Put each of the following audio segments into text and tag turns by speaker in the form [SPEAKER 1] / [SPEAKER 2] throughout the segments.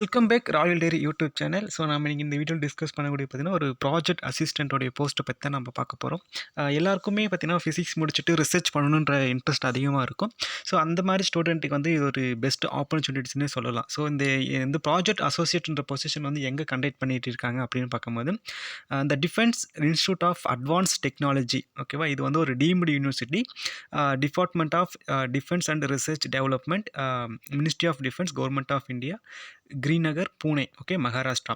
[SPEAKER 1] Welcome back Royal Dairy YouTube channel. So நம்ம இன்னைக்கு இந்த வீடியோ டிஸ்கஸ் பண்ணக்கூடிய பார்த்தீங்கன்னா, ஒரு ப்ராஜெக்ட் அசிஸ்டன்ட்டோடைய போஸ்ட்டை பத்தி தான் நம்ம பார்க்க போறோம். எல்லாருக்குமே பார்த்தீங்கன்னா, ஃபிசிக்ஸ் முடிச்சுட்டு ரிசர்ச் பண்ணணுன்ற இன்ட்ரெஸ்ட் அதிகமா இருக்கும். ஸோ அந்த மாரி ஸ்டூடெண்ட்டுக்கு வந்து இது ஒரு பெஸ்ட் ஆப்பர்ச்சுனிட்டிஸ்னே சொல்லலாம். ஸோ இந்த ப்ராஜெக்ட் அசோசியேட்ன்ற பொசிஷன் வந்து எங்க கண்டக்ட் பண்ணிட்டு இருக்காங்க அப்படின்னு பார்க்கும்போது, இந்த defence institute of advance technology, ஓகேவா? இது வந்து ஒரு deemed university, department of defence and research development, ministry of defence, government of India, Girinagar, Pune, okay, Maharashtra.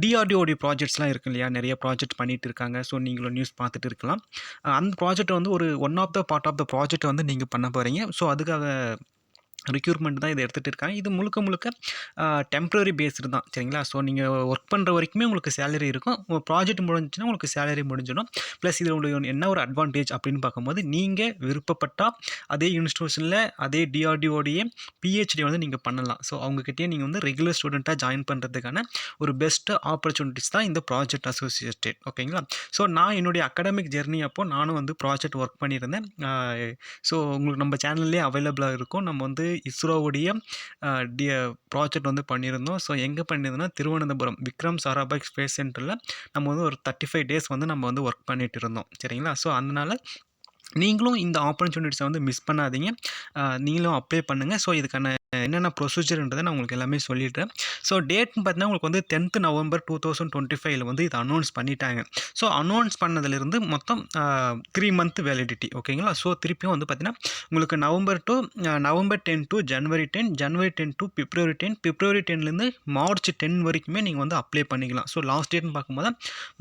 [SPEAKER 1] டிஆர்டிஓடைய ப்ராஜெக்ட்ஸ்லாம் இருக்கு இல்லையா? நிறைய ப்ராஜெக்ட் பண்ணிட்டு இருக்காங்க. ஸோ நீங்களும் நியூஸ் பார்த்துட்டு இருக்கலாம். அந்த ப்ராஜெக்ட் வந்து ஒரு one of the part of the project வந்து நீங்கள் பண்ண போகிறீங்க. ஸோ அதுக்காக ரெக்யூர்மெண்ட் தான் இதை எடுத்துகிட்டு இருக்காங்க. இது முழுக்க முழுக்க டெம்ப்ரரி பேஸ்டு தான், சரிங்களா? ஸோ நீங்கள் ஒர்க் பண்ணுற வரைக்குமே உங்களுக்கு சேலரி இருக்கும். உங்கள் ப்ராஜெக்ட் முடிஞ்சுன்னா உங்களுக்கு சேலரி முடிஞ்சிடும். ப்ளஸ் இதில் உங்களுக்கு என்ன ஒரு அட்வான்டேஜ் அப்படின்னு பார்க்கும்போது, நீங்கள் விருப்பப்பட்டால் அதே இன்ஸ்டியூஷனில் அதே டிஆர்டிஓடைய பிஹெச்டி வந்து நீங்கள் பண்ணலாம். ஸோ அவங்ககிட்டயே நீங்கள் வந்து ரெகுலர் ஸ்டூடெண்ட்டாக ஜாயின் பண்ணுறதுக்கான ஒரு பெஸ்ட் ஆப்பர்ச்சுனிட்டிஸ் தான் இந்த ப்ராஜெக்ட் அசோசியேட்டட், ஓகேங்களா? ஸோ நான் என்னுடைய அகாடமிக் ஜெர்னி அப்போ நானும் வந்து ப்ராஜெக்ட் ஒர்க் பண்ணியிருந்தேன். ஸோ உங்களுக்கு நம்ம சேனல்லே அவைலபிளாக இருக்கும். நம்ம வந்து இஸ்ரோவுடைய ப்ராஜெக்ட் வந்து பண்ணியிருந்தோம். ஸோ எங்கே பண்ணியிருந்தோம்னா, திருவனந்தபுரம் விக்ரம் சாராபாய் ஸ்பேஸ் சென்டரில் நம்ம வந்து ஒரு 35 டேஸ் வந்து நம்ம வந்து ஒர்க் பண்ணிட்டு இருந்தோம், சரிங்களா? ஸோ அதனால் நீங்களும் இந்த ஆப்பர்ச்சுனிட்டிஸை வந்து மிஸ் பண்ணாதீங்க. நீங்களும் அப்ளை பண்ணுங்கள். ஸோ இதுக்கான என்னென்ன ப்ரொசீஜர்ன்றதை நான் உங்களுக்கு எல்லாமே சொல்லிடுறேன். ஸோ டேட்னு பார்த்தீங்கன்னா, உங்களுக்கு வந்து 10th நவம்பர் 2025 வந்து இது அனௌன்ஸ் பண்ணிட்டாங்க. ஸோ அனௌன்ஸ் பண்ணதுலேருந்து மொத்தம் 3 மந்த் வேலிடிட்டி, ஓகேங்களா? ஸோ திருப்பியும் வந்து பார்த்தீங்கன்னா, உங்களுக்கு நவம்பர் 10 டு ஜனவரி 10, ஜனவரி 10 டு பிப்ரவரி 10, பிப்ரவரி 10லேருந்து மார்ச் 10 வரைக்குமே நீங்கள் வந்து அப்ளை பண்ணிக்கலாம். ஸோ லாஸ்ட் டேட்னு பார்க்கும்போது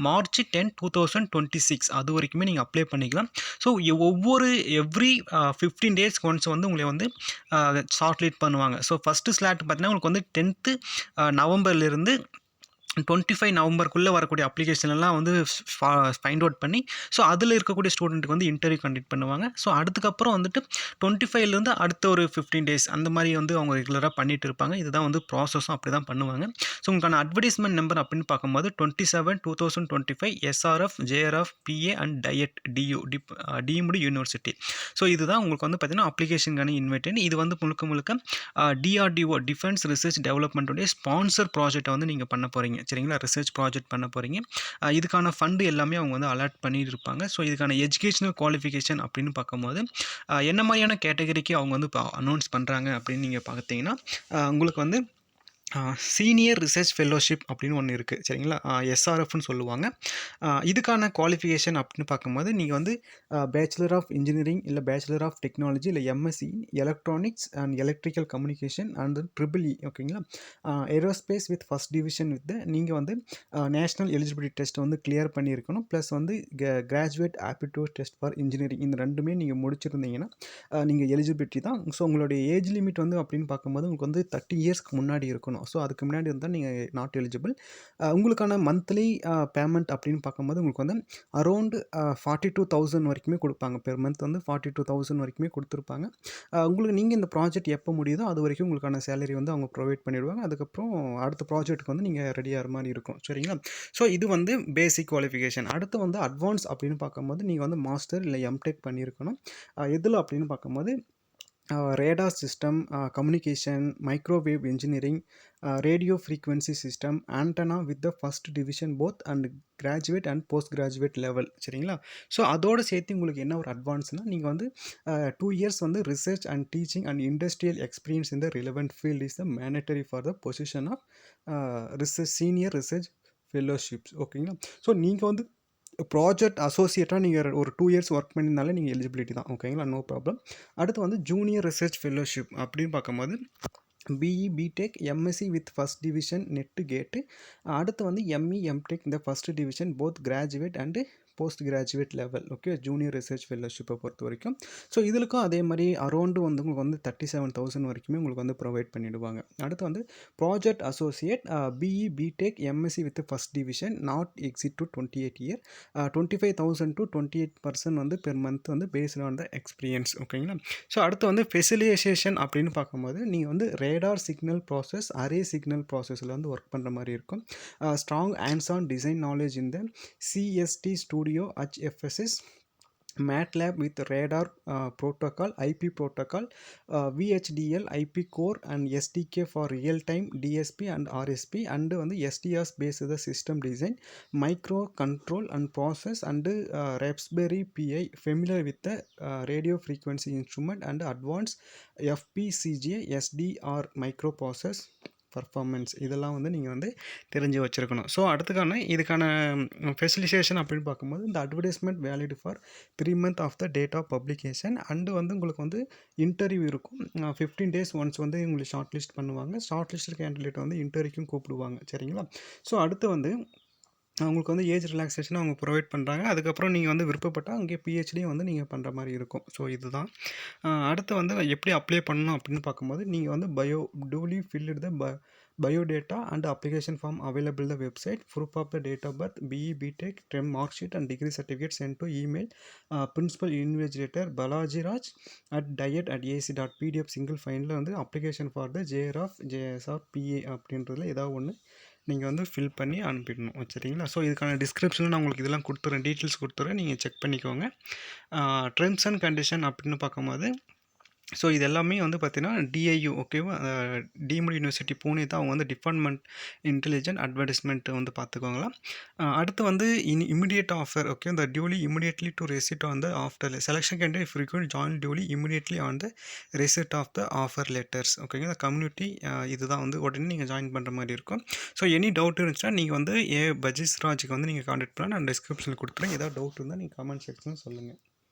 [SPEAKER 1] மார்ச் 10, 2026 அது வரைக்குமே நீங்கள் அப்ளை பண்ணிக்கலாம். ஸோ எவ்ரி 15 டேஸ்க்கு ஒன்ஸ் வந்து உங்களை வந்து ஷார்ட்லிஸ்ட் பண்ணுவாங்க. ஸோ ஃபஸ்ட்டு ஸ்லாட் பார்த்தீங்கன்னா, உங்களுக்கு வந்து 10th நவம்பர்லேருந்து 25 நவம்பருக்குள்ளே வரக்கூடிய அப்ளிகேஷன் எல்லாம் வந்து ஃபைண்ட் அவுட் பண்ணி, ஸோ அதில் இருக்கக்கூடிய ஸ்டூடெண்ட்டுக்கு வந்து இன்டர்வியூ கண்டக்ட் பண்ணுவாங்க. ஸோ அதுக்கப்புறம் வந்துட்டு 25லேருந்து அடுத்த ஒரு 15 டேஸ் அந்த மாதிரி வந்து அவங்க ரெகுலராக பண்ணிட்டு இருப்பாங்க. இதுதான் வந்து ப்ராசஸும் அப்படி தான் பண்ணுவாங்க. ஸோ உங்களுக்கான அட்வர்டைஸ்மெண்ட் நம்பர் அப்படின்னு பார்க்கும்போது 27/2025 SRF JRF PA and diet deemed university. So இதுதான் உங்களுக்கு வந்து பார்த்தீங்கன்னா அப்ளிகேஷனுக்கான இன்வைட்டட். இது வந்து முழுக்க முழுக்க டிஆர்டிஓ டிஃபென்ஸ் ரிசர்ச் டெவலப்மெண்ட்டுடைய ஸ்பான்சர் ப்ராஜெக்டை வந்து நீங்கள் பண்ண போகிறீங்க, சரிங்களா? ரிசர்ச் ப்ராஜெக்ட் பண்ண போகிறீங்க. இதுக்கான ஃபண்டு எல்லாமே அவங்க வந்து அலாட் பண்ணிட்டு இருப்பாங்க. ஸோ இதுக்கான எஜுகேஷனல் குவாலிஃபிகேஷன் அப்படின்னு பார்க்கும்போது என்ன மாதிரியான கேட்டகரிக்கு அவங்க வந்து இப்போ அனௌன்ஸ் பண்ணுறாங்க அப்படின்னு நீங்கள் பார்த்தீங்கன்னா, உங்களுக்கு வந்து சீனியர் ரிசர்ச் ஃபெல்லோஷிப் அப்படின்னு ஒன்று இருக்குது, சரிங்களா? எஸ்ஆர்எஃப்னு சொல்லுவாங்க. இதுக்கான குவாலிஃபிகேஷன் அப்படின்னு பார்க்கும்போது நீங்கள் வந்து பேச்சுலர் ஆஃப் இன்ஜினியரிங் இல்லை பேச்சுலர் ஆஃப் டெக்னாலஜி இல்லை MSc electronics and electrical communication and triple E, ஓகேங்களா? Aerospace with first division with நீங்கள் வந்து நேஷ்னல் எலிஜிபிலிட்டி டெஸ்ட் வந்து கிளியர் பண்ணியிருக்கணும். ப்ளஸ் வந்து graduate aptitude test for engineering இந்த ரெண்டுமே நீங்கள் முடிச்சிருந்தீங்கன்னா நீங்கள் எலிஜிபிலிட்டி தான். ஸோ உங்களுடைய ஏஜ் லிமிட் வந்து அப்படின்னு பார்க்கும்போது உங்களுக்கு வந்து 30 இயர்ஸ்க்கு முன்னாடி இருக்கணும். ஸோ அதுக்கு முன்னாடி இருந்தால் நீங்கள் நாட் எலிஜிபிள். உங்களுக்கான மந்த்லி பேமெண்ட் அப்படின்னு பார்க்கும்போது உங்களுக்கு வந்து அரௌண்ட் 42,000 வரைக்குமே கொடுப்பாங்க. பெர் மந்த் வந்து 42,000 வரைக்குமே கொடுத்துருப்பாங்க. உங்களுக்கு நீங்கள் இந்த ப்ராஜெக்ட் எப்போ முடியுதோ அது வரைக்கும் உங்களுக்கான சேலரி வந்து அவங்க ப்ரொவைட் பண்ணிவிடுவாங்க. அதுக்கப்புறம் அடுத்த ப்ராஜெக்ட்டுக்கு வந்து நீங்கள் ரெடியாகிற மாதிரி இருக்கும், சரிங்களா? ஸோ இது வந்து பேசிக் குவாலிஃபிகேஷன். அடுத்து வந்து அட்வான்ஸ் அப்படின்னு பார்க்கும்போது நீங்கள் வந்து மாஸ்டர் இல்லை எம்டெக் பண்ணியிருக்கணும். எதில் அப்படின்னு பார்க்கும்போது radar system, communication, microwave engineering, radio frequency system, antenna with the first division both and graduate and post graduate level, சரிங்களா? ஸோ அதோடு சேர்த்து உங்களுக்கு என்ன ஒரு அட்வான்ஸ்னால் நீங்கள் வந்து 2 இயர்ஸ் வந்து research and teaching and industrial experience in the relevant field is the mandatory for the position of research senior research fellowships, ஓகேங்களா? ஸோ நீங்கள் வந்து ப்ராஜெக்ட் அசோசியேட்டாக நீங்கள் ஒரு 2 இயர்ஸ் ஒர்க் பண்ணியிருந்தாலே நீங்கள் எலிஜிபிலிட்டி தான், ஓகேங்களா? No problem. அடுத்து வந்து ஜூனியர் ரிசர்ச் ஃபெல்லோஷிப் அப்படின்னு பார்க்கும்போது BE BTech MSc with first division NET GATE. அடுத்து வந்து எம்இ எம்டெக் இந்த first division both graduate and post graduate level, okay, junior research ஃபெல்லோஷிப்பை பொறுத்த வரைக்கும். ஸோ இதுக்கும் அதே மாதிரி அரௌண்டு வந்து உங்களுக்கு வந்து 37,000 வரைக்குமே உங்களுக்கு வந்து ப்ரொவைட் பண்ணிவிடுவாங்க. அடுத்து வந்து project associate BE BTech MSc with first division not exceed to 28 year, 25,000 to 28% வந்து பெர் மந்த் வந்து பேஸ்ட் ஆன் த எக்ஸ்பீரியன்ஸ், ஓகேங்களா? ஸோ அடுத்து வந்து ஸ்பெஷலைசேஷன் அப்படின்னு பார்க்கும்போது நீங்கள் வந்து radar signal process array signal ப்ராசஸில் வந்து ஒர்க் பண்ணுற மாதிரி இருக்கும். Strong hands on design knowledge இந்த CST studio HFSS MATLAB with radar protocol, IP protocol, VHDL, IP core and SDK for real-time DSP and RSP, and வந்து SDRs based the system design, micro control and process, and Raspberry Pi familiar with the radio frequency instrument, and advanced FPGA SDR microprocess performance. இதெல்லாம் வந்து நீங்கள் வந்து தெரிஞ்சு வச்சுருக்கணும். So இதுக்கான ஃபெசிலிசேஷன் அப்படின்னு பார்க்கும்போது இந்த advertisement valid for 3 month of the date of publication, and வந்து உங்களுக்கு வந்து இன்டர்வியூ இருக்கும். 15 days ஒன்ஸ் வந்து உங்களுக்கு ஷார்ட் லிஸ்ட் பண்ணுவாங்க. ஷார்ட் லிஸ்ட் கேண்டிடேட் வந்து இன்டர்வியூக்கும் கூப்பிடுவாங்க. சரிங்களா? ஸோ அடுத்து வந்து அவங்களுக்கு வந்து ஏஜ் ரிலாக்ஸேஷன் அவங்க ப்ரொவைட் பண்ணுறாங்க. அதுக்கப்புறம் நீங்கள் வந்து விருப்பப்பட்டால் அங்கே பிஹெச்டியும் வந்து நீங்கள் பண்ணுற மாதிரி இருக்கும். ஸோ இதுதான். அடுத்து வந்து எப்படி அப்ளை பண்ணணும் அப்படின்னு பார்க்கும்போது நீங்கள் வந்து duly filled the biodata and application form available the website, proof of the date of birth, BE BTech, டெம் mark sheet and degree certificate send to email principal investigator Balajiraj @diet@ac.pdf single ஃபைனில் வந்து application for the JRF PA அப்படின்றதுல ஏதாவது ஒன்று நீங்கள் வந்து fill பண்ணி அனுப்பிடணும். சரிங்களா? ஸோ இதுக்கான டிஸ்கிரிப்ஷனில் நான் உங்களுக்கு இதெல்லாம் கொடுத்துறேன், டீட்டெயில்ஸ் கொடுத்துறேன், நீங்கள் செக் பண்ணிக்கோங்க. டெர்ம்ஸ் அண்ட் கண்டிஷன் அப்படின்னு பார்க்கும்போது ஸோ இது எல்லாமே வந்து பார்த்தீங்கன்னா டிஐயு, ஓகேவா, டீம்டு யூனிவர்சிட்டி பூனே தான். அவங்க வந்து டிபார்ட்மெண்ட் இன்டெலிஜென்ட் அட்வர்டைஸ்மெண்ட் வந்து பார்த்துக்கோங்களா. அடுத்து வந்து இமிடியேட் ஆஃபர், ஓகே, இந்த duly immediately to receipt on the after selection candidate frequent join duly immediately on the receipt of the offer letters. ஓகேங்க, இந்த கம்யூனிட்டி இதுதான் வந்து உடனே நீங்கள் ஜாயின் பண்ணுற மாதிரி இருக்கும். ஸோ எனி டவுட் இருந்துச்சுன்னா நீங்கள் வந்து பஜிஸ்ராஜுக்கு வந்து நீங்கள் கான்டாக்ட் பண்ணலாம். நான் டிஸ்கிரிப்ஷனில் கொடுத்துறேன். ஏதாவது டவுட் இருந்தால் நீங்கள் கமெண்ட் செக்ஷனில் சொல்லுங்கள்.